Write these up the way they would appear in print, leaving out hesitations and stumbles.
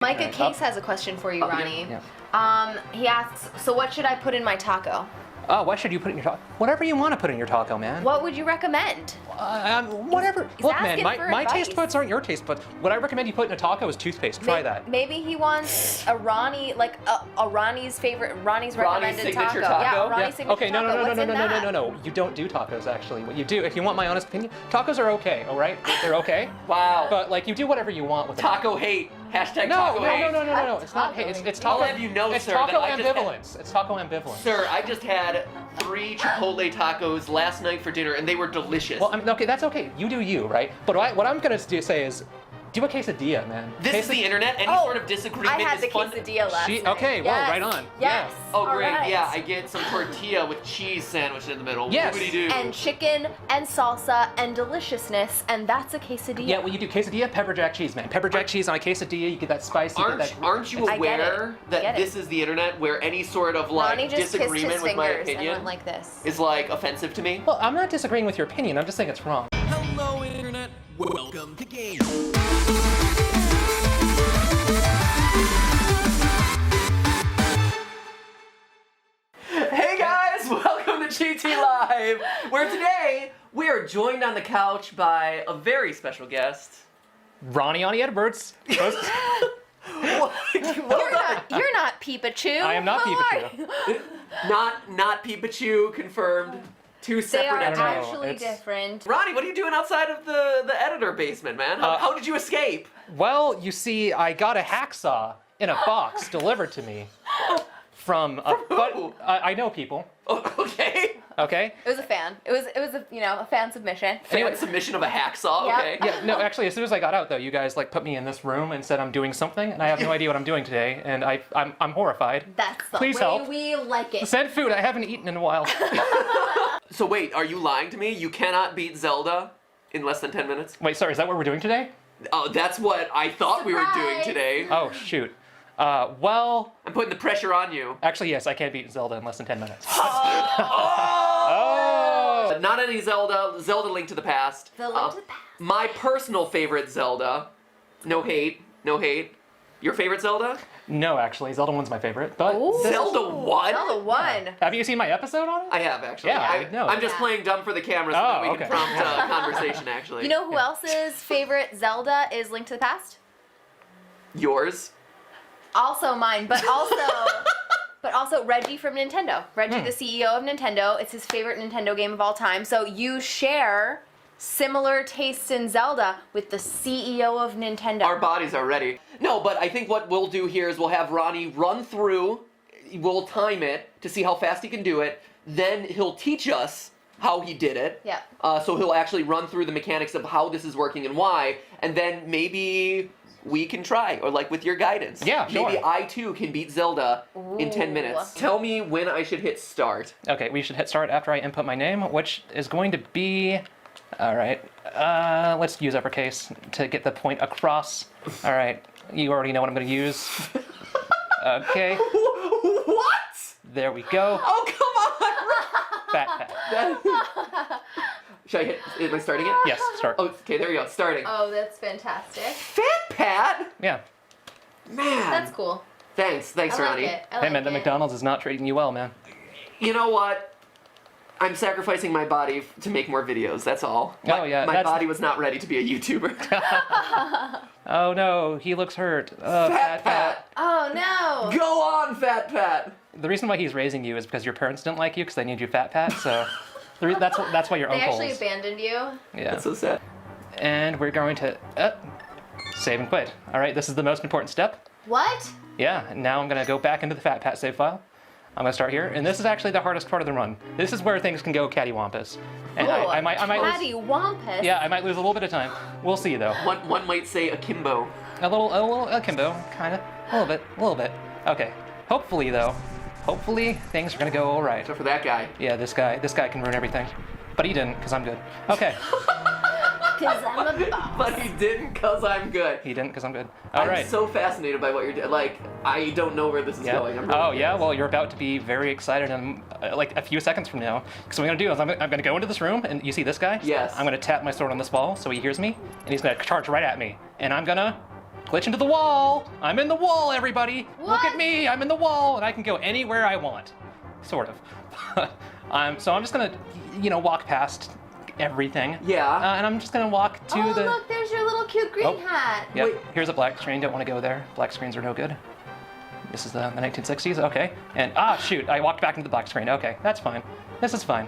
Micah Case has a question for you, Ronnie. Yeah. He asks, so what should I put in my taco? Oh, what should you put in your taco? Whatever you want to put in your taco, man. What would you recommend? Whatever. Look, man, my advice. taste buds aren't your taste buds. What I recommend you put in a taco is toothpaste. Try that. Maybe he wants a Ronnie, like a Ronnie's recommended signature taco. Yeah, taco? Ronnie's signature Okay, taco. no. You don't do tacos, actually. What you do, if you want my honest opinion, tacos are okay, all right? They're okay. Wow. But, like, you do whatever you want with them. Taco hate. Hashtag taco hate. No. It's not hate. It's taco. I'll have you know, it's sir, taco that I just ambivalence. It's taco ambivalence. Sir, I just had 3 Chipotle tacos last night for dinner, and they were delicious. Well, okay, that's okay. You do you, right? But what I'm gonna say is, do a quesadilla, man. This is the internet. Any sort of disagreement I had is the fun. quesadilla last night. Okay, well, Yes. right on. Yes. Oh, great. Alright. Yeah, I get some tortilla with cheese sandwiched in the middle. Yes. Woody-doo. And chicken and salsa and deliciousness, and that's a quesadilla. Yeah, well, you do quesadilla, pepper jack cheese, man. Pepper jack cheese on a quesadilla, you get that spice. You get that. Aren't you I get aware it. that Get it. this is the internet where any sort of Ronnie like just kissed disagreement his with my fingers and opinion went like this. is like offensive to me? Well, I'm not disagreeing with your opinion. I'm just saying it's wrong. Hello, Internet. Welcome to Game. Hey guys, welcome to GTLive, where today we are joined on the couch by a very special guest. Ronnie Edwards. Well done. You're not Pikachu. I am not Who Pikachu. are you? Not Pikachu, confirmed. Two They separate are I don't know, entities. actually it's- different. Ronnie, what are you doing outside of the editor basement, man? How did you escape? Well, you see, I got a hacksaw in a box delivered to me from a. who? I know people. Oh, okay. Okay. It was a fan. It was a fan submission. Fan submission of a hacksaw. Yep. Okay. Yeah. No, actually, as soon as I got out, though, you guys like put me in this room and said I'm doing something, and I have no idea what I'm doing today, and I'm horrified. That's the Please way help. we like it. Send food. I haven't eaten in a while. So wait, are you lying to me? You cannot beat Zelda in less than 10 minutes? Wait, sorry. Is that what we're doing today? Oh, that's what I thought we were doing Surprise. today. Oh shoot. Well, I'm putting the pressure on you. actually, yes, I can beat Zelda in less than 10 minutes. Oh! Not any Zelda. Zelda Link to the Past. The Link to the Past. My personal favorite Zelda. No hate. No hate. Your favorite Zelda? No, actually, Zelda 1's my favorite. But Ooh. Zelda 1? Zelda 1. have you seen my episode on it? I have, actually. Yeah, I know. I'm just Yeah. playing dumb for the camera so Oh, that we okay. can prompt conversation, actually. You know who else's favorite Zelda is Link to the Past? Yours? Also mine, but also Reggie from Nintendo. Reggie, the CEO of Nintendo. It's his favorite Nintendo game of all time. So you share similar tastes in Zelda with the CEO of Nintendo. Our bodies are ready. No, but I think what we'll do here is we'll have Ronnie run through, we'll time it to see how fast he can do it, then he'll teach us how he did it. Yeah. So he'll actually run through the mechanics of how this is working and why, and then maybe we can try, or like with your guidance. Yeah, sure. Maybe I too can beat Zelda in 10 minutes. Tell me when I should hit start. Okay, we should hit start after I input my name, which is going to be... All right, let's use uppercase to get the point across. All right, you already know what I'm going to use. Okay, What? there we go. Oh, come Fat pat. on! Should I hit, am I starting it? Yes, start. Oh, okay, there you go, starting. Oh, that's fantastic. Fat Pat? Yeah. Man. That's cool. Thanks, I like Ronnie. it. I Hey like man, the it. McDonald's is not treating you well, man. You know what? I'm sacrificing my body to make more videos, that's all. Oh, yeah, My that's- body was not ready to be a YouTuber. Oh no, he looks hurt. Fat Pat! Oh no! Go on, Fat Pat! The reason why he's raising you is because your parents didn't like you because they named you Fat Pat, so that's why your They uncles. actually abandoned you. Yeah. That's so sad. And we're going to save and quit. All right, this is the most important step. What? Yeah, now I'm gonna go back into the Fat Pat save file. I'm gonna start here, and this is actually the hardest part of the run. This is where things can go cattywampus. And I might lose, Cattywampus. yeah, I might lose a little bit of time. We'll see though. One might say akimbo. A little akimbo, kinda, a little bit. Okay, hopefully though, things are gonna go all right. So for that guy. Yeah, this guy can ruin everything, but he didn't, cause I'm good. Okay, Because I'm a boss. But he didn't, cause I'm good. he didn't, cause I'm good. All right. I'm so fascinated by what you're doing. Like, I don't know where this is Yeah. going. I'm really Oh yeah. curious. Well, you're about to be very excited in like a few seconds from now. Because what I'm gonna do is I'm gonna go into this room, and you see this guy? Yes. I'm gonna tap my sword on this ball so he hears me, and he's gonna charge right at me, and I'm gonna glitch into the wall. I'm in the wall, everybody. Look at What? me. I'm in the wall, and I can go anywhere I want, sort of. So I'm just gonna, walk past everything. Yeah. And I'm just gonna walk to Oh, the. look, there's your little cute green hat. Yep. Wait. Here's a black screen. Don't want to go there. Black screens are no good. This is the 1960s. Okay. And shoot, I walked back into the black screen. Okay, that's fine. This is fine.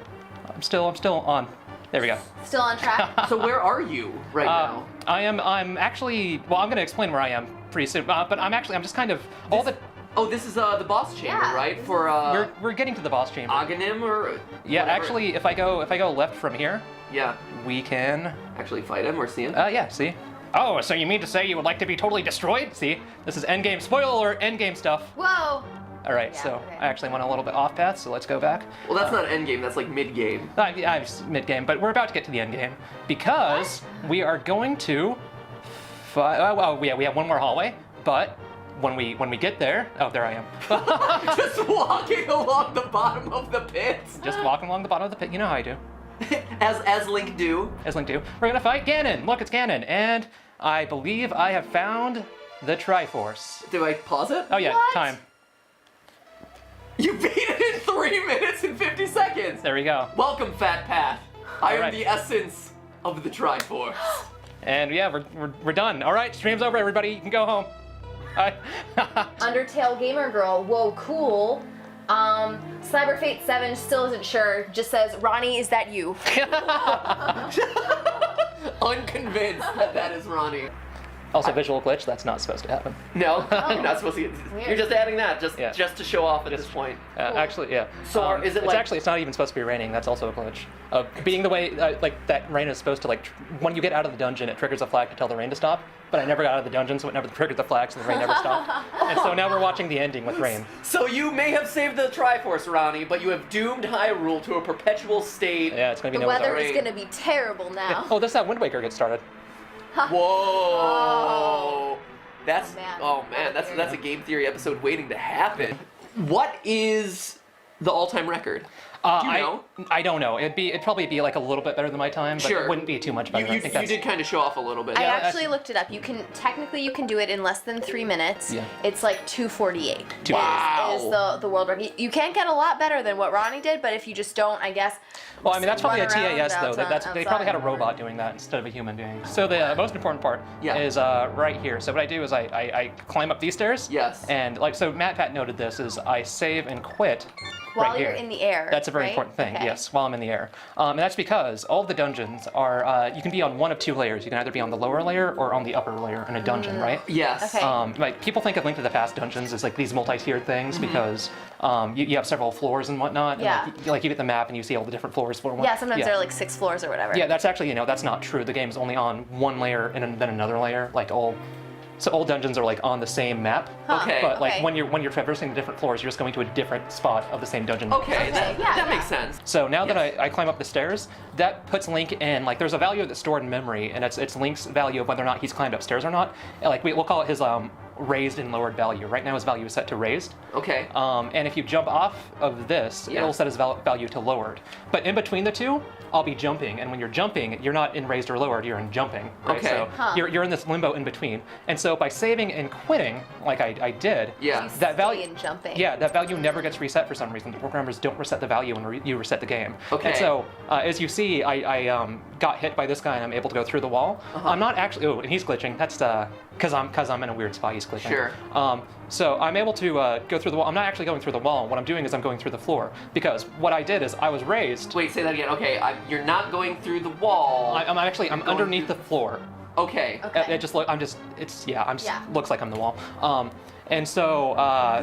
I'm still on. There we go. Still on track? So where are you right now? I'm actually. Well, I'm gonna explain where I am pretty soon. But I'm just kind of all the. Oh, this is the boss chamber, Yeah, right? this For We're getting to the boss chamber. Aganim or Yeah, whatever. actually, if I go left from here, Yeah. we can. Actually fight him or see him. Yeah. See. Oh, so you mean to say you would like to be totally destroyed? See, this is endgame spoiler alert, endgame stuff. Whoa. All right, Yeah, so okay. I actually went a little bit off path, so let's go back. Well, that's not end game. That's like mid game. I'm mid game, but we're about to get to the end game because we are going to. We have one more hallway, but when we get there, there I am. Just walking along the bottom of the pit, Just walking along the bottom of the pit. You know how I do. as Link do. As Link do. We're gonna fight Ganon. Look, it's Ganon, and I believe I have found the Triforce. Do I pause it? Oh yeah, What? time. You beat it in 3 minutes and 50 seconds. There we go. Welcome, Fat Pat. I am Alright. the essence of the Triforce. And yeah, we're done. All right, stream's over, everybody. You can go home. Bye. Undertale Gamer Girl. Whoa, cool. Cyberfate 7 still isn't sure. Just says, Ronnie, is that you? Unconvinced that is Ronnie. Also, visual glitch. That's not supposed to happen. No, you're not supposed to. Weird. You're just adding that Yeah. just to show off at this point. Actually, yeah. So is it like- it's not even supposed to be raining. That's also a glitch. Being the way like that rain is supposed to when you get out of the dungeon, it triggers a flag to tell the rain to stop. But I never got out of the dungeon, so it never triggered the flag, so the rain never stopped. And so now we're watching the ending with rain. So you may have saved the Triforce, Ronnie, but you have doomed Hyrule to a perpetual state. Yeah, it's gonna be The no weather Rain. is gonna be terrible now. Oh, this is how Wind Waker gets started. Whoa. That's Oh, man. that's a game theory episode waiting to happen. What is the all-time record? Do you know? I don't know. It'd probably be like a little bit better than my time, but Sure. it wouldn't be too much better. I You think that's, did kind of show off a little bit. I Yeah, actually looked it up. You can technically do it in less than 3 minutes. Yeah. It's like 2:48. Wow. Is the world record. You can get a lot better than what Ronnie did, but if you just don't, I guess. Well, I mean, that's probably a run around TAS though. They probably had a outside. robot doing that instead of a human being. So the most important part Yeah. is right here. So what I do is I climb up these stairs. Yes. And so Matt Pat noted this is I save and quit. While right you're here. in the air. That's a very right? important thing. Okay. Yes, while I'm in the air, and that's because all of the dungeons are you can be on one of two layers. You can either be on the lower layer or on the upper layer in a dungeon, right? Yes. Okay. Like people think of Link to the Past dungeons as like these multi-tiered things because you have several floors and whatnot. And, Yeah. like you get the map and you see all the different floors. Yeah, sometimes there are like 6 floors or whatever. Yeah, that's actually that's not true. The game's only on one layer and then another layer. So all dungeons are like on the same map. Okay. But like Okay. when you're traversing the different floors, you're just going to a different spot of the same dungeon. Okay, that yeah. makes sense. So now that Yes. I climb up the stairs, that puts Link in there's a value that's stored in memory, and it's Link's value of whether or not he's climbed upstairs or not. And, we'll call it his raised and lowered value. Right now his value is set to raised. Okay. And if you jump off of this, Yeah. it'll set his value to lowered. But in between the two, I'll be jumping, and when you're jumping, you're not in raised or lowered, you're in jumping. Right? Okay. So Huh. you're in this limbo in between. And so by saving and quitting, like I did, Yeah. You that value stay in jumping. yeah, that value never gets reset for some reason. The programmers don't reset the value when you reset the game. Okay. And so, as you see, I got hit by this guy and I'm able to go through the wall. I'm not actually. Oh, and he's glitching. That's because I'm in a weird spot. He's glitching. Sure. So I'm able to go through the wall. I'm not actually going through the wall. What I'm doing is I'm going through the floor because what I did is I was raised. Wait, say that again. Okay, you're not going through the wall. I'm going underneath through- the floor. Okay. Okay. It just look. I'm just. It's yeah. Yeah. Looks like I'm the wall. And so.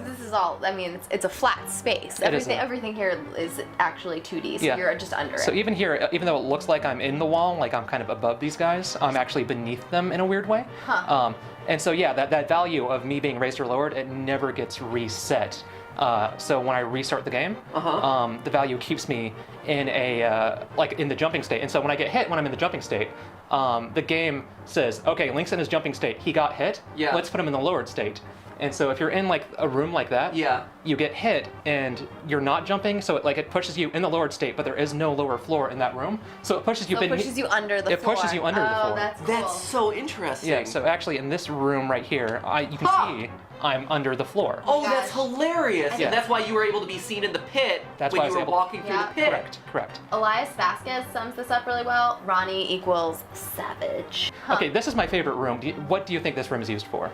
This is all. I mean, it's a flat space. It is Everything here is actually 2D. So Yeah. you're just under So it. even here, even though it looks like I'm in the wall, like I'm kind of above these guys, I'm actually beneath them in a weird way. Huh. And so yeah, that value of me being raised or lowered, it never gets reset So when I restart the game, the value keeps me in a like in the jumping state. And so when I get hit when I'm in the jumping state, the game says, okay, Link's in his jumping state. He got hit. Yeah. Let's put him in the lowered state. And so if you're in like a room like that, Yeah. you get hit and you're not jumping, so it pushes you in the lowered state, but there is no lower floor in that room. So it pushes you. So it pushes you under the It floor. pushes you under the floor. Oh, that's cool. That's so interesting. Yeah. So actually, in this room right here, you can see I'm under the floor. Oh, Gosh. that's hilarious. Yeah. And that's why you were able to be seen in the pit That's when why I you was were able- walking through Yeah. the pit. Correct. Elias Vasquez sums this up really well. Ronnie equals savage. Huh. Okay, this is my favorite room. What do you think this room is used for?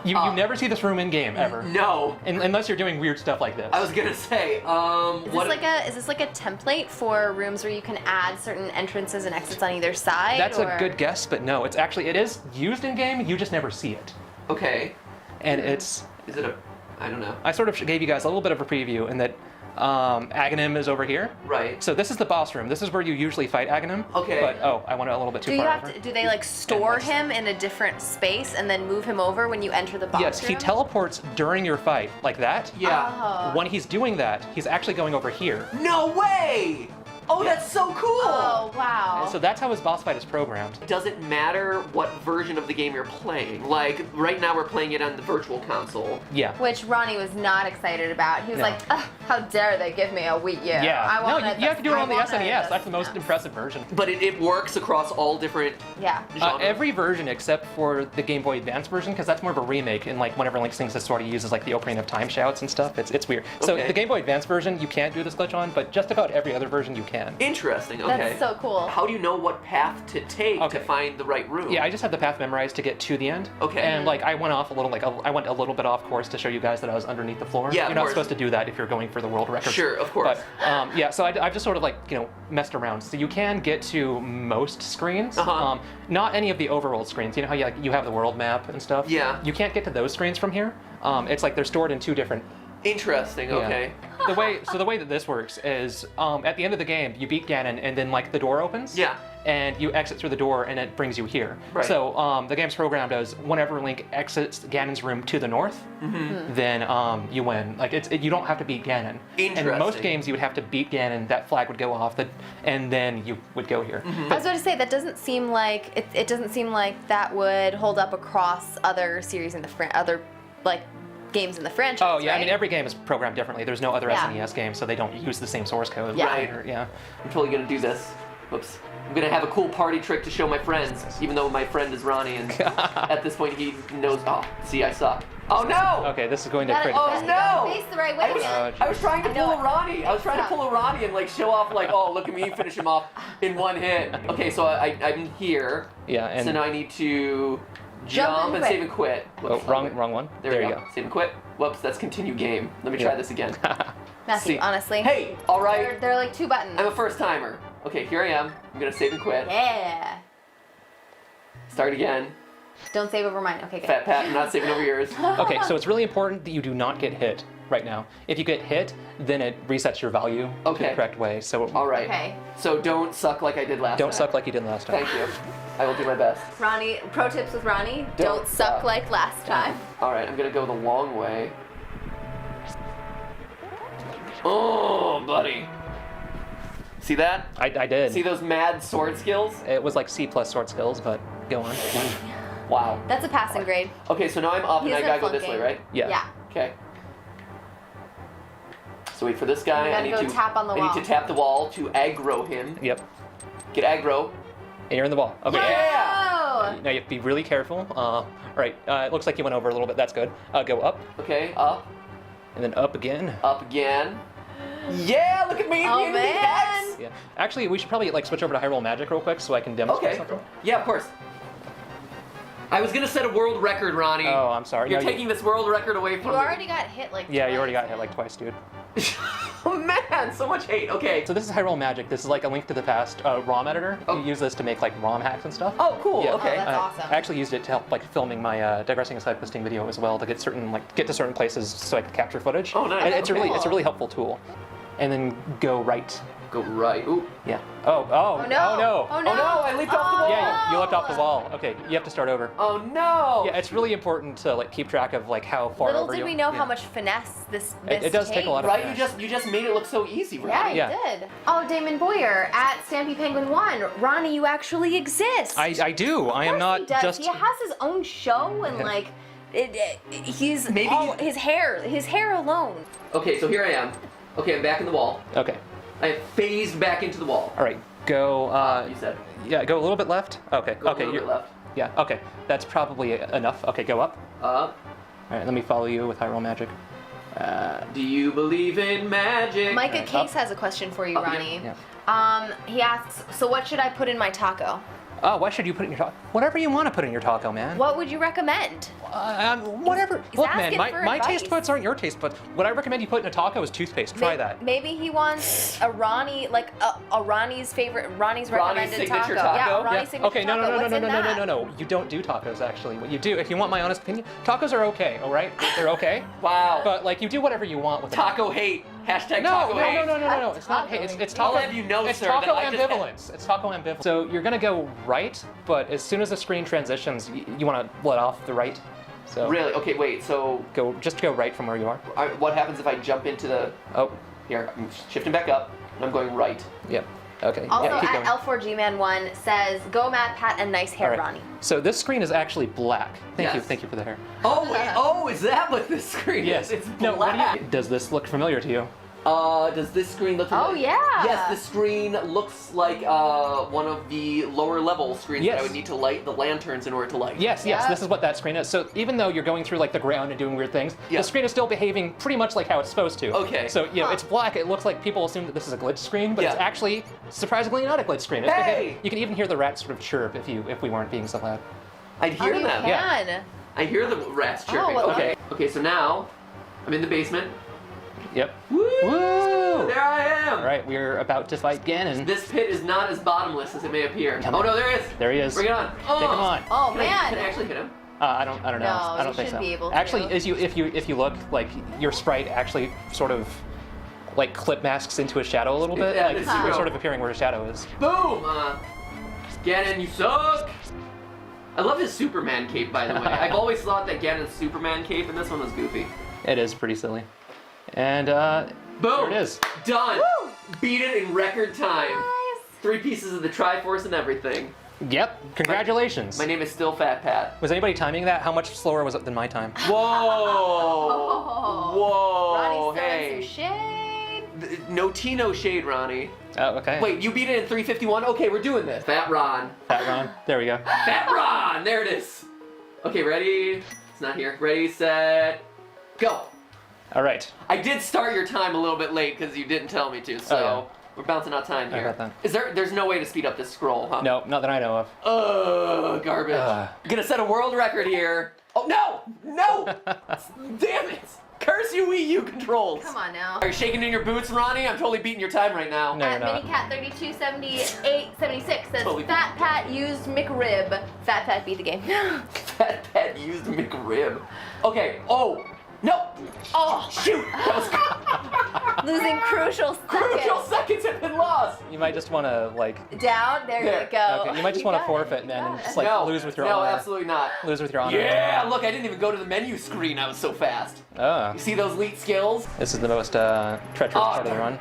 You never see this room in game ever, No. unless you're doing weird stuff like this. I was gonna say, Is this like a template for rooms where you can add certain entrances and exits on either side? That's or? a good guess, but no, it is used in game. You just never see it, Okay. and it's. Is it a? I don't know. I sort of gave you guys a little bit of a preview in that Aghanim is over here. Right. So this is the boss room. This is where you usually fight Aghanim. Okay. But I went a little bit too Do you far. have over. to? Do they like store Endless. him in a different space and then move him over when you enter the boss Yes, he room? teleports during your fight like that. Yeah. Oh. When he's doing that, he's actually going over here. No way! Oh, that's so cool! Oh wow. And so that's how his boss fight is programmed. Does it matter what version of the game you're playing? Like, right now we're playing it on the virtual console. Yeah. Which Ronnie was not excited about. He was No. like, "Ugh, how dare they give me a Wii U? Yeah. I No, wanted you have to do it on the I wanted SNES. That's the most SNES." impressive version. But it works across all different Yeah. genres. Every version except for the Game Boy Advance version, because that's more of a remake, and like whenever Link sings this sort of uses like the Ocarina of Time shouts and stuff. It's weird. So Okay. the Game Boy Advance version you can't do this glitch on, but just about every other version you can. Interesting, okay. That's so cool. How do you know what path to take Okay. to find the right room? Yeah, I just had the path memorized to get to the end. Okay. And like I went off a little, I went a little bit off course to show you guys that I was underneath the floor. Yeah, You're of not course. supposed to do that if you're going for the world record. Sure, of course. But yeah, so I've just sort of like messed around. So you can get to most screens. Uh-huh. Not any of the overworld screens. You know how you have the world map and stuff. Yeah. You can't get to those screens from here. It's like they're stored in two different. Interesting, okay. The way that this works is at the end of the game you beat Ganon and then like the door opens. Yeah. And you exit through the door and it brings you here. Right. So the game's programmed as whenever Link exits Ganon's room to the north, then you win. Like you don't have to beat Ganon. And in most Interesting. games you would have to beat Ganon. That flag would go off, and then you would go here. I was about to say that doesn't seem like it doesn't seem like that would hold up across other series in the other like games in the franchise. Oh yeah, I mean right? every game is programmed differently. There's no other Yeah. SNES game, so they don't use the same source code. Yeah. Right. Yeah. I'm totally gonna do this. Whoops. I'm gonna have a cool party trick to show my friends, even though my friend is Ronnie, and at this point he knows. Oh, see, I suck. Oh no! Okay, this is going to You gotta- create. Oh, you gotta no! face the right way. I was, man. I was trying to I know pull a it. Ronnie. I was trying to It's pull a Ronnie and like show off like, oh, look at me finish him off in one hit. Okay, so I'm here. Yeah, and So now I need to Jump jump and and quit. save and quit. oh, Whoops, wrong one. There we go. Save and quit. Whoops, that's continue game. Let me try Yeah. this again. Matthew, See. honestly. Hey, all right. They're like two buttons. I'm a first timer. Okay, here I am. I'm gonna save and quit. Yeah. Start again. Don't save over mine. Okay, good. Fat Pat, I'm not saving over yours. Okay, so it's really important that you do not get hit right now. If you get hit, then it resets your value to Okay. the correct way. So All right. Okay. So don't suck like I did last don't time. suck like you did last time. Thank you. I will do my best. Ronnie, pro tips with Ronnie: Don't don't suck suck. like last time. All right, I'm gonna go the long way. Oh, buddy. See that? I did. See those mad sword skills? It was like C plus sword skills, but go on. Wow. That's a passing grade. Okay, so now I'm up He and I isn't gotta go this way, flunking. right? Yeah. Yeah. Okay. So wait for this guy. You gotta I need go to tap on the I wall. need to tap the wall to aggro him. Yep. Get aggro. And you're in the ball. Okay. Yeah. Oh! Now you have to be really careful. All right. It looks like you went over a little bit. That's good. Go up Okay, up, and then up again. up again. Yeah, look at me. Oh, being the man. X. Yeah. Actually, we should probably like switch over to Hyrule Magic real quick so I can demonstrate Okay. something. Yeah, of course. I was gonna set a world record, Ronnie. Oh, I'm sorry. You're No, taking this world record away You from me. already got hit like Yeah, you already got twice. hit like twice, dude. Oh man, so much hate. Okay. So this is Hyrule Magic. This is like a Link to the Past ROM editor. Oh. You use this to make like ROM hacks and stuff. Oh, cool. Yeah. Okay. Oh, that's awesome. I actually used it to help like filming my digressing aside questing video as well to get to certain places so I could capture footage. Oh, nice. And it's a Okay. really helpful tool. And then go right Go right. Ooh. Yeah. Oh no. Oh no. Oh no. Oh no, I leaped off the wall. Yeah, you leapt off the wall. Okay, you have to start over. Oh no. Yeah, it's really important to like keep track of like how far Little over did you. we know yeah. how much finesse this It does take a lot of Right? finesse. You just made it look so easy, Yeah, right? you Yeah. did. Oh, Damon Boyer at Stampy Penguin 1. Ronnie, you actually exist. I do. I am Of course not he does. just. He has his own show and Yeah. like, he's Maybe all, you- his hair alone. Okay, so here I am. Okay, I'm back in the wall. Okay. I have phased back into the wall. All right. Go. You said. Yeah. Go a little bit left. Okay. Go okay. a little bit left. Yeah. Okay. That's probably enough. Okay. Go up. Up. All right. Let me follow you with Hyrule Magic. Do you believe in magic? Micah Right, Case up. has a question for you, Up, yeah. Ronnie. Yeah. He asks, so what should I put in my taco? Oh, what should you put in your taco? Whatever you want to put in your taco, man. What would you recommend? Whatever. He's Look, man, asking for my advice. taste buds aren't your taste buds. What I recommend you put in a taco is toothpaste. Try that. Maybe he wants a Ronnie, like a Ronnie's recommended signature taco. Yeah, taco? a Ronnie's Yeah. signature Okay, no, taco. no, no, What's no, in no, no, no, that? no, no. You don't do tacos, actually. What you do, if you want my honest opinion, tacos are okay, all right? They're okay. Wow. But, like, you do whatever you want with them. Taco hate. Hashtag No, taco no, hate. no, no, no, no, no. It's not hate. It's taco. I'll have you know, it's sir, taco that I just had- ambivalence. It's taco ambivalence. So you're gonna go right, but as soon as the screen transitions, you want to let off the right. So Really? Okay, wait. So, just go right from where you are. what happens if I jump into the? Oh, Here, I'm shifting back up, and I'm going right. yep. Okay. Also, yeah, keep at going. L4Gman1 says, go Matt, Pat, and nice hair, All right. Ronnie. So this screen is actually black. Thank you. Yes. Thank you for the hair. Oh, wait. Oh, is that what this screen Yes. is? It's No, black. what do you, does this look familiar to you? Does this screen look? Oh, yeah. Yes, this screen looks like one of the lower level screens that I Yes. would need to light the lanterns in order to light. Yes, Yeah. this is what that screen is. So even though you're going through like the ground and doing weird things, Yeah. the screen is still behaving pretty much like how it's supposed to. Okay. So it's black. It looks like people assume that this is a glitch screen, but it's Yeah. actually surprisingly not a glitch screen. It's Hey! behaving- You can even hear the rats sort of chirp if we weren't being so loud. I'd hear Oh, you them. can. I hear the rats chirping. well, okay. Okay, so now I'm in the basement. Yep. Woo! Woo! There I am. All right, we're about to fight Ganon. This pit is not as bottomless as it may appear. Come Oh on. no, there is. There he is. Bring it on. Oh. Take him on. Oh, Can man. I actually hit him? I don't know. No, I don't you think should so. be able to. Actually, if you look, like your sprite actually sort of like clip masks into a shadow a little bit. Yeah, Like this is you're true. sort of appearing where a shadow is. Boom! Ganon, you suck! I love his Superman cape, by the way. I've always thought that Ganon's Superman cape, and this one was goofy. It is pretty silly. And Boom! there it is. Done! Woo! Beat it in record time. Nice. 3 pieces of the Triforce and everything. Yep. Congratulations. My name is still Fat Pat. Was anybody timing that? How much slower was it than my time? Whoa! Oh. Whoa! Ronnie's Hey! throwing some shade. No tea, no shade, Ronnie. Oh, okay. Wait, you beat it in 3:51? Okay, we're doing this. Fat Ron. Fat Ron. There we go. Fat Ron! There it is. Okay, ready? It's not here. Ready, set, go. All right. I did start your time a little bit late because you didn't tell me to, so Oh, yeah. we're bouncing out time I here. got that. Is there's no way to speed up this scroll, huh? No, not that I know of. Garbage. Ugh. Gonna set a world record here. Oh, no! No! Damn it! Curse you, Wii U controls! Come on now. Are you shaking in your boots, Ronnie? I'm totally beating your time right now. No, you're not. MiniCat327876 says, Totally. Fat Pat used McRib. Fat Pat beat the game. Fat Pat used McRib. Okay, oh! No! Oh, shoot! That was Losing crucial seconds. crucial seconds have been lost! You might just want to like. Down, there There. you go. Okay, you might just want to forfeit, man, and just like no, lose with your no, honor. absolutely not. Lose with your honor. Yeah, look, I didn't even go to the menu screen. I was so fast. Oh, You see those elite skills? this is the most treacherous part of the run.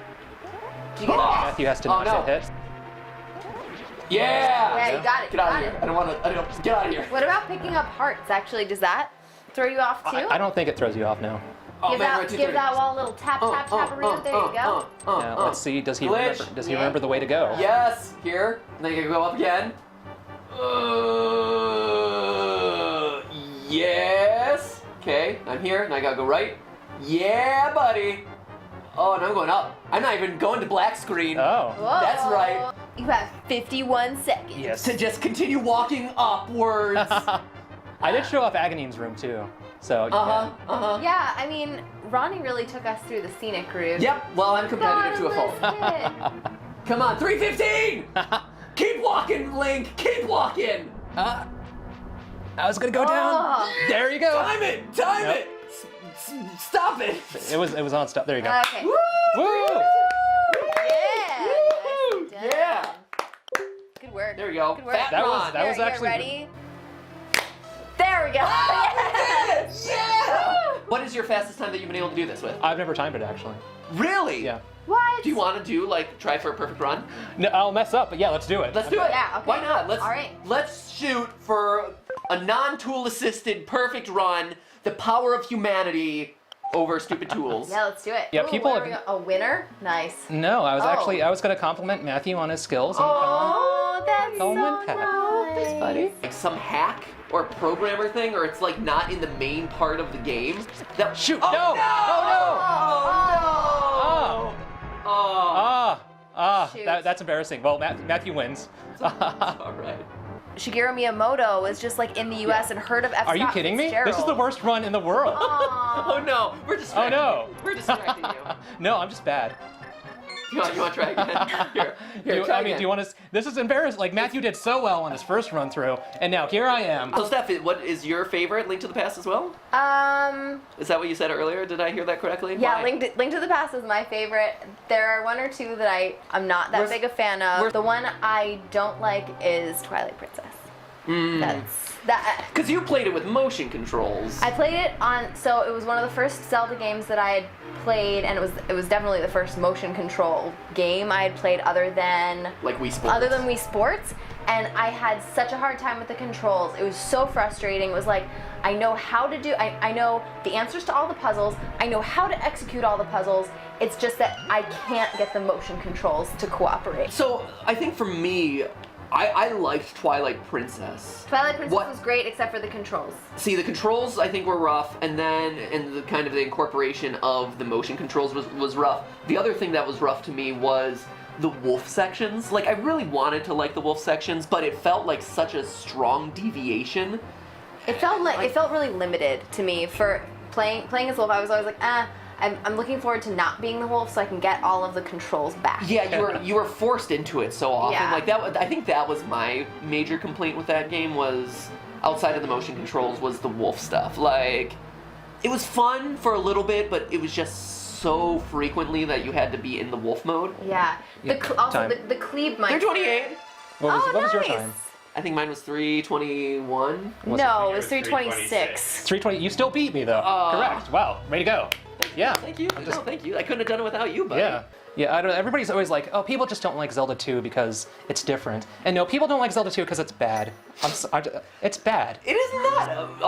Did you get it? Matthew has to Oh, not no. get hit. Yeah! Yeah, you got it. Get out of here. I don't want to. I don't. Get out of here. What about picking up hearts? Actually, does that throw you off too? I don't think it throws you off now. Oh, Give man, that, we're at give 2:30. that wall a little tap, tap, taparoo. There you go. Now, let's see. Does he Glitch. remember? Does he Yeah. remember the way to go? Yes, here. And then you can go up again. Yes. Okay, I'm here, and I gotta go right. Yeah, buddy. Oh, and I'm going up. I'm not even going to black screen. Oh. Whoa. That's right. You have 51 seconds. Yes. To just continue walking upwards. I did show off Aghanin's room too. So. Yeah, I mean, Ronnie really took us through the scenic route. Yep. Well, I'm competitive to a fault. Bottomless pit. Come on, 3:15. Keep walking, Link. Keep walking. I was gonna go down. Oh. There you go. Time it. Time Yep. it. Stop it. It was on stop. There you go. Okay. Woo! Woo! Yeah. work. There we go. Good work. Fat That was- Ron. that was Here, actually- ready. There we go. Yes. Yeah! What is your fastest time that you've been able to do this with? I've never timed it actually. Really? Yeah. What? Do you want to do like try for a perfect run? No, I'll mess up, but yeah, let's do it. Let's do it. Yeah, okay. Why not? All right. Let's shoot for a non-tool assisted perfect run. The power of humanity over stupid tools. Yeah, let's do it. Yeah, Ooh, people what are have- we a winner? Nice. No, I was Oh. actually I was gonna compliment Matthew on his skills. And Oh, that's Go so with that. nice. Thanks, buddy. Like some hack or programmer thing, or it's like not in the main part of the game. That Shoot! Oh, No! Oh, no! Oh. Shoot. That's embarrassing. Well, Matthew wins. All right. Shigeru Miyamoto was just like in the U.S. and heard of F. Are you Scott kidding me? Fitzgerald. This is the worst run in the world. Oh no, we're distracting no. you. We're distracting you. No, I'm just bad. You want to try again? Here, try I mean, again. do you want to? This is embarrassing. Like Matthew did so well on his first run through, and now here I am. So Steph, what is your favorite Link to the Past as well? Is that what you said earlier? Did I hear that correctly? Yeah, Why? Link to the Past is my favorite. There are one or two that I'm not that Where's- big a fan of. where's- The one I don't like is Twilight Princess. That's that. Because you played it with motion controls. I played it on, so it was one of the first Zelda games that I had played, and it was definitely the first motion control game I had played other than Like Wii Sports. Wii Sports, and I had such a hard time with the controls. It was so frustrating. It was like, I know how to do, I know the answers to all the puzzles, I know how to execute all the puzzles, it's just that I can't get the motion controls to cooperate. So I think for me, I liked Twilight Princess. Twilight Princess What- was great except for the controls. See, the controls I think were rough, and the kind of the incorporation of the motion controls was rough. The other thing that was rough to me was the wolf sections. Like, I really wanted to like the wolf sections, but it felt like such a strong deviation. It felt really limited to me for playing as wolf. I was always like, I'm looking forward to not being the wolf so I can get all of the controls back. Yeah, you were forced into it so often. Yeah. Like that. I think that was my major complaint with that game was outside of the motion controls was the wolf stuff. Like, it was fun for a little bit, but it was just so frequently that you had to be in the wolf mode. Yeah. Also Time. the cleave might. They're 28. What was your nice. time? I think mine was 3:21. No, it was 3:26. 3:26. 3:20. You still beat me though. Correct. Wow. Way to go. Yeah. Thank you. No, thank you. I couldn't have done it without you, buddy. Yeah. Yeah, I don't know. Everybody's always like, oh, people just don't like Zelda 2 because it's different. And no, people don't like Zelda 2 because it's bad. It's bad. It is not.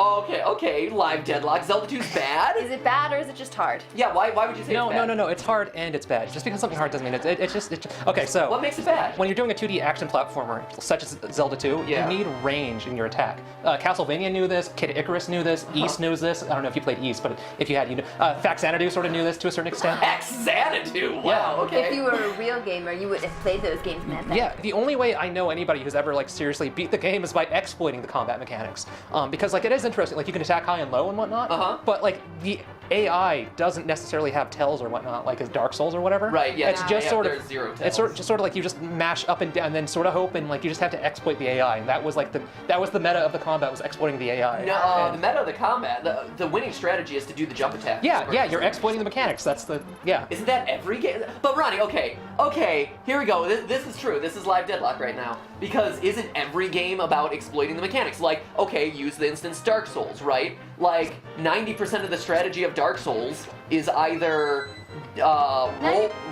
Okay. Live deadlock. Zelda 2's bad. Is it bad or is it just hard? Yeah. Why would you say No, it's bad? no. It's hard and it's bad. Just because something hard doesn't mean it's just. Okay, so. What makes it bad? When you're doing a 2D action platformer, such as Zelda 2, Yeah. you need range in your attack. Castlevania knew this, Kid Icarus knew this, East knows this. I don't know if you played East, but if you had, you know. Faxanadu sort of knew this to a certain extent. Xanadu. Wow. Okay. If you were a real gamer, you would have played those games, man. Yeah, the only way I know anybody who's ever like seriously beat the game is by exploiting the combat mechanics. Because like it is interesting, like you can attack high and low and whatnot. But like the AI doesn't necessarily have tells or whatnot, like as Dark Souls or whatever. Right, yeah, It's yeah, just yeah, sort there's of zero It's tells. just sort of like you just mash up and down, and then sort of hope, and like you just have to exploit the AI, and that was like the meta of the combat was exploiting the AI. No, And- the meta of the combat, the winning strategy is to do the jump attack. yeah, you're exploiting the mechanics. That's the Isn't that every game? But Ronnie, okay, here we go. This is true. This is live deadlock right now. Because isn't every game about exploiting the mechanics? Like, okay, use the instance Dark Souls, right? Like, 90% of the strategy of Dark Souls is either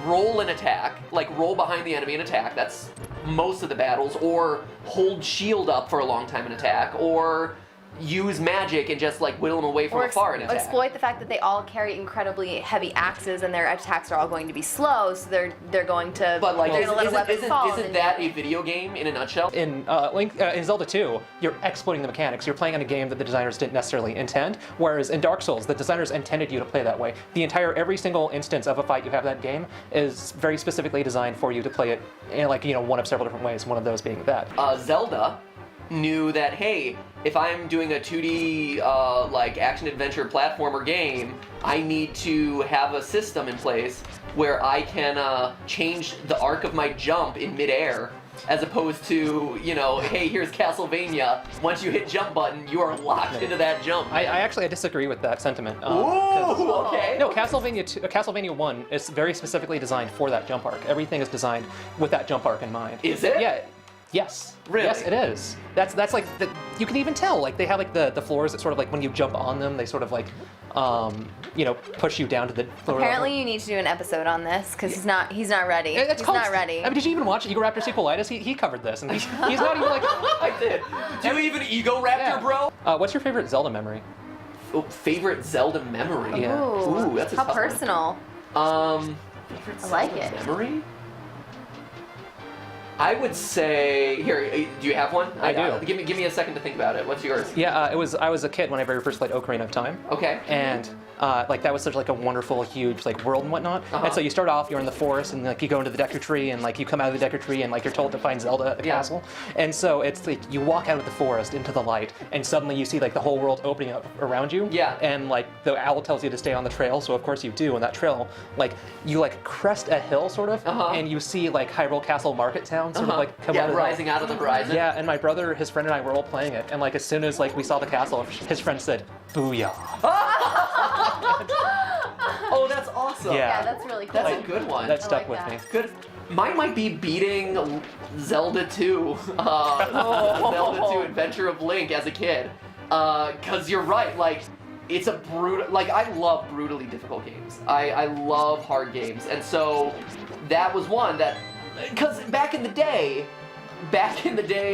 roll and attack, like roll behind the enemy and attack. That's most of the battles, or hold shield up for a long time and attack, or use magic and just like whittle them away from afar and attack. exploit the fact that they all carry incredibly heavy axes and their attacks are all going to be slow, so they're going to But like, they're gonna let a weapon fall. isn't and that a video game in a nutshell? in in Zelda 2, you're exploiting the mechanics. You're playing on a game that the designers didn't necessarily intend. Whereas in Dark Souls, the designers intended you to play that way. Every single instance of a fight you have in that game is very specifically designed for you to play it in one of several different ways. One of those being that. Zelda knew that, hey, if I'm doing a 2D like action adventure platformer game, I need to have a system in place where I can change the arc of my jump in midair, as opposed to, hey, here's Castlevania. Once you hit jump button, you are locked into that jump. I disagree with that sentiment. Ooh, okay. No, Castlevania 1 is very specifically designed for that jump arc. Everything is designed with that jump arc in mind. Is it? Yeah. Yes. Really? Yes, it is. That's like you can even tell. Like they have like the floors that sort of like when you jump on them, they sort of like push you down to the floor. Apparently, level. you need to do an episode on this because he's not ready. It's He's called, not ready. I mean, did you even watch Ego Raptor Sequelitis? He covered this, and he's not even like. I did. Do you even Ego Raptor, Yeah. bro? What's your favorite Zelda memory? Oh, favorite Zelda memory? Yeah. Ooh, Ooh, that's a how tough one. personal. Favorite I like Zelda it. memory? I would say here. Do you have one? I do. Give me a second to think about it. What's yours? Yeah, I was a kid when I very first played Ocarina of Time. Okay. And like that was such like a wonderful, huge like world and whatnot. Uh-huh. And so you start off, you're in the forest, and like you go into the Deku Tree, and like you come out of the Deku Tree, and like you're told to find Zelda at the Yeah. castle. And so it's like you walk out of the forest into the light, and suddenly you see like the whole world opening up around you. Yeah. And like the owl tells you to stay on the trail, so of course you do. And that trail, like you like crest a hill sort of, Uh-huh. and you see like Hyrule Castle Market Town sort of like come yeah, out of the rising out of the horizon. Yeah, and my brother, his friend, and I were all playing it, and like as soon as like we saw the castle, his friend said, "Booyah!" Oh, that's awesome. Yeah. Yeah, that's really cool. That's a good one. That I stuck like with that. me. Good. Mine might be beating Zelda 2, Zelda 2 Adventure of Link as a kid. Cause you're right, like, it's a brutal, like, I love brutally difficult games. I love hard games. And so, that was one that, cause back in the day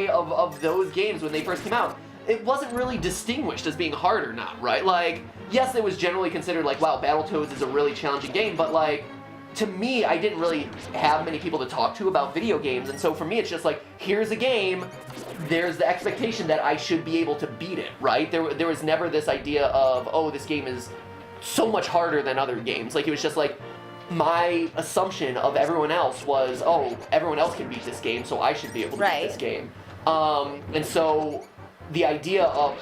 of those games when they first came out, it wasn't really distinguished as being hard or not, right? Like, yes, it was generally considered like, wow, Battletoads is a really challenging game, but like, to me, I didn't really have many people to talk to about video games, and so for me, it's just like, here's a game, there's the expectation that I should be able to beat it, right? There was never this idea of, oh, this game is so much harder than other games. Like, it was just like, my assumption of everyone else was, oh, everyone else can beat this game, so I should be able to beat this game. And so, the idea of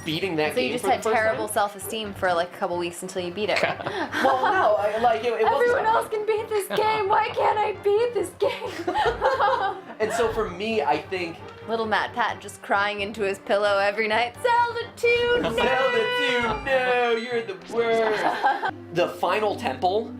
beating that So game you just for the had first terrible time, self-esteem for like a couple weeks until you beat it. well, no, it wasn't. Everyone else can beat this game. Why can't I beat this game? And so for me, I think Little Matt Pat just crying into his pillow every night. Zelda 2, no! Zelda 2, no, you're the worst. The final temple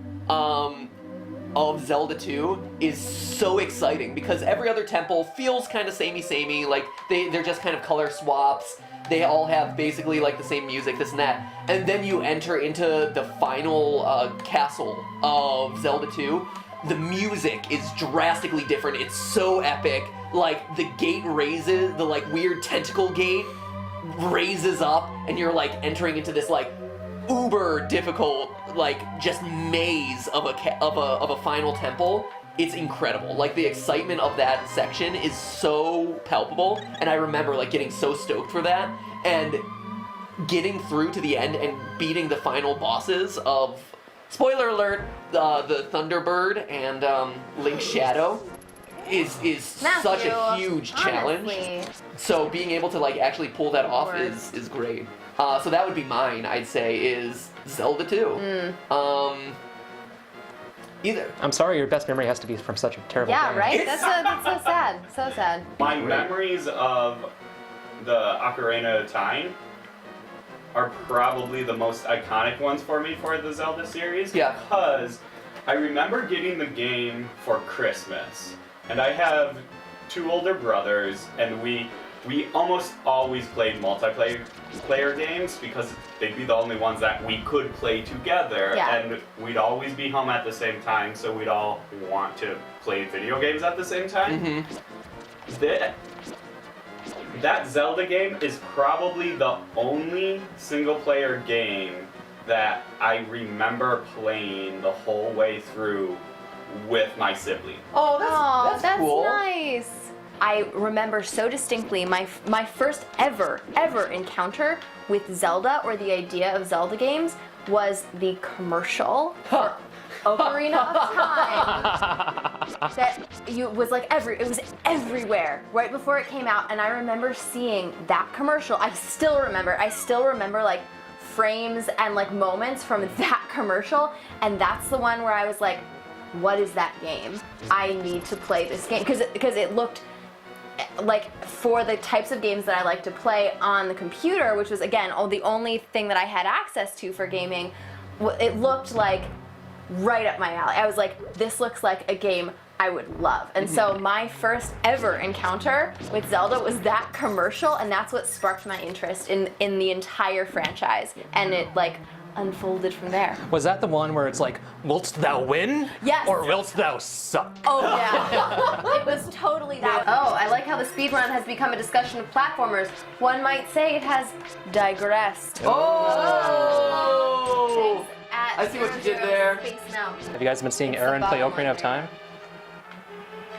of Zelda 2 is so exciting because every other temple feels kind of samey, like they're just kind of color swaps. They all have basically like the same music, this and that. And then you enter into the final castle of Zelda 2. The music is drastically different. It's so epic. Like the gate raises, the like weird tentacle gate raises up, and you're like entering into this like uber difficult, like just maze of a final temple. It's incredible. Like the excitement of that section is so palpable, and I remember like getting so stoked for that and getting through to the end and beating the final bosses of, spoiler alert, the Thunderbird and Link's Shadow is such a huge challenge. Honestly. So being able to like actually pull that off Word. is great. So that would be mine, I'd say, is Zelda 2. Either. I'm sorry, your best memory has to be from such a terrible Yeah, game. right? That's so sad. So sad. My memories of the Ocarina of Time are probably the most iconic ones for me for the Zelda series. Yeah. Because I remember getting the game for Christmas. And I have two older brothers, and we almost always played multiplayer games because they'd be the only ones that we could play together. Yeah. And we'd always be home at the same time, so we'd all want to play video games at the same time. That Zelda game is probably the only single-player game that I remember playing the whole way through with my sibling. Oh, that's cool. Nice. I remember so distinctly my first ever encounter with Zelda, or the idea of Zelda games, was the commercial for Ocarina of Time. It was everywhere right before it came out, and I remember seeing that commercial. I still remember like frames and like moments from that commercial, and that's the one where I was like, what is that game? I need to play this game because it looked like, for the types of games that I like to play on the computer, which was again the only thing that I had access to for gaming, it looked like right up my alley. I was like, this looks like a game I would love. And so my first ever encounter with Zelda was that commercial, and that's what sparked my interest in the entire franchise. And it like unfolded from there. Was that the one where it's like, wilt thou win? Yes. Or wilt thou suck? Oh yeah, it was totally that. Oh, I like how the speedrun has become a discussion of platformers. One might say it has digressed. Oh! At I see what you did 00 there. Space now. Have you guys been seeing It's Aaron the play bottom Ocarina line of Time?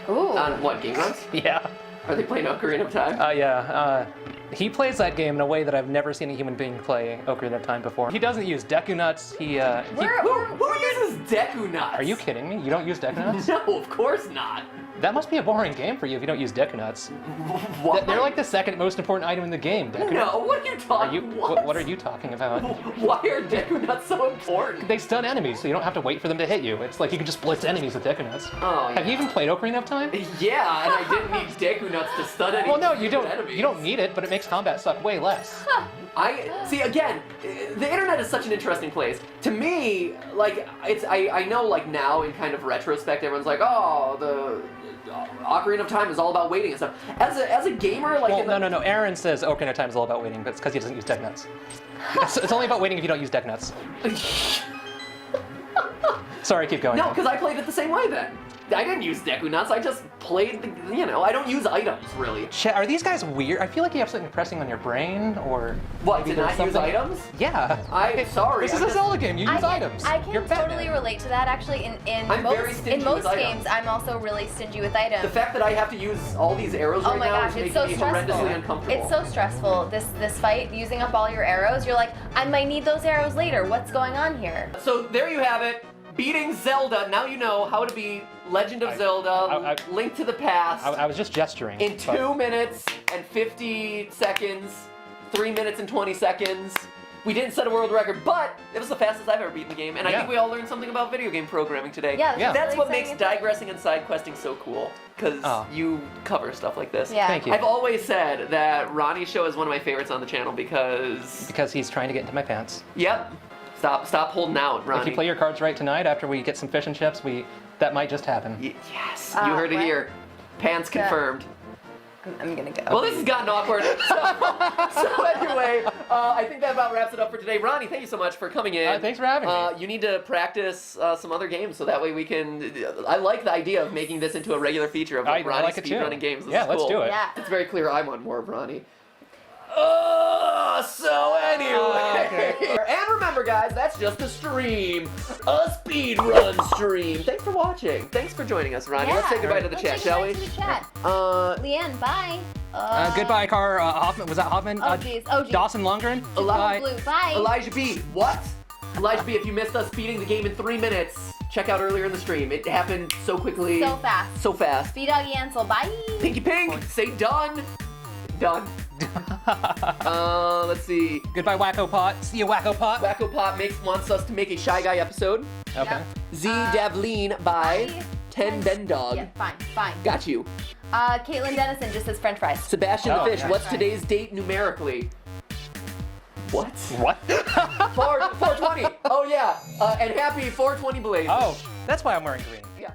Ooh. On what, Game Runs? Yeah. Are they playing Ocarina of Time? Yeah. He plays that game in a way that I've never seen a human being play Ocarina of Time before. He doesn't use Deku Nuts. Who uses Deku Nuts? Are you kidding me? You don't use Deku Nuts? No, of course not. That must be a boring game for you if you don't use Deku Nuts. What? They're like the second most important item in the game, Deku Nuts. No, what are you talking about? What are you talking about? Why are Deku Nuts so important? They stun enemies, so you don't have to wait for them to hit you. It's like you can just blitz enemies with Deku Nuts. Oh, Have you even played Ocarina of Time? Yeah, and I didn't need Deku Nuts to stun any Well, no, you don't. enemies. You don't need it, but it makes combat suck way less. I see again. The internet is such an interesting place. To me, like I know like now in kind of retrospect, everyone's like, oh, the Ocarina of Time is all about waiting and stuff. As a gamer, like Well, no. Aaron says Ocarina of Time is all about waiting, but it's because he doesn't use Deku Nuts. It's only about waiting if you don't use Deku Nuts. Sorry, keep going. No, because I played it the same way then. I didn't use Deku Nuts. I just played the, I don't use items really. Are these guys weird? I feel like you have something pressing on your brain, or What? maybe Did there's not use something- items? Yeah. I'm sorry. This is I a just- Zelda game. You use items. I can You're totally Batman. relate to that actually. In I'm very most stingy in most with items. games, I'm also really stingy with items. The fact that I have to use all these arrows Oh right my now gosh, is it's making so me stressful. horrendously uncomfortable. It's so stressful. This fight, using up all your arrows. You're like, I might need those arrows later. What's going on here? So there you have it. Beating Zelda. Now you know how to beat Legend of Zelda, Link to the Past, I was just gesturing. in but- 2 minutes and 50 seconds, 3 minutes and 20 seconds. We didn't set a world record, but it was the fastest I've ever beaten the game, and I Yeah. think we all learned something about video game programming today. Yeah, Yeah. That's really what makes exciting. digressing and side questing so cool, because Oh. you cover stuff like this. Yeah. Thank you. I've always said that Ronnie's show is one of my favorites on the channel because, Because he's trying to get into my pants. yep, stop holding out, Ronnie. If you play your cards right tonight, after we get some fish and chips, that might just happen. Yes, you heard it what? here. Pants confirmed. I'm gonna go. Well, this has gotten awkward. So anyway, I think that about wraps it up for today. Ronnie, thank you so much for coming in. Thanks for having me. You need to practice some other games so that way we can. I like the idea of making this into a regular feature of I Ronnie like it too. speedrunning games. This Yeah, is let's cool. do it. Yeah. It's very clear I want more of Ronnie. So anyway. And remember, guys, that's just a stream. A speedrun stream. Thanks for watching. Thanks for joining us, Ronnie. Yeah. Let's say goodbye to the Let's chat, say shall we? goodbye to the chat. Leanne, bye. Goodbye, Car Hoffman. Was that Hoffman? Oh, geez. Oh, geez. Dawson Lundgren. Eli- Blue, bye. Elijah B. What? Elijah B, if you missed us beating the game in 3 minutes, check out earlier in the stream. It happened so quickly. So fast. So fast. B-Doggy Ansel, bye. Pinky Pink, say done. Done. Let's see. Goodbye, Wacko Pot. See you, Wacko Pot. Wacko Pop wants us to make a Shy Guy episode. Okay. Z Davleen by bye. 10 Ben Dog. Yeah, fine. Got you. Caitlin Dennison just says French fries. Sebastian Oh, the Fish, yeah. what's today's date numerically? What? What? 420. Oh yeah. And happy 420 Blazers. Oh, that's why I'm wearing green. Yeah.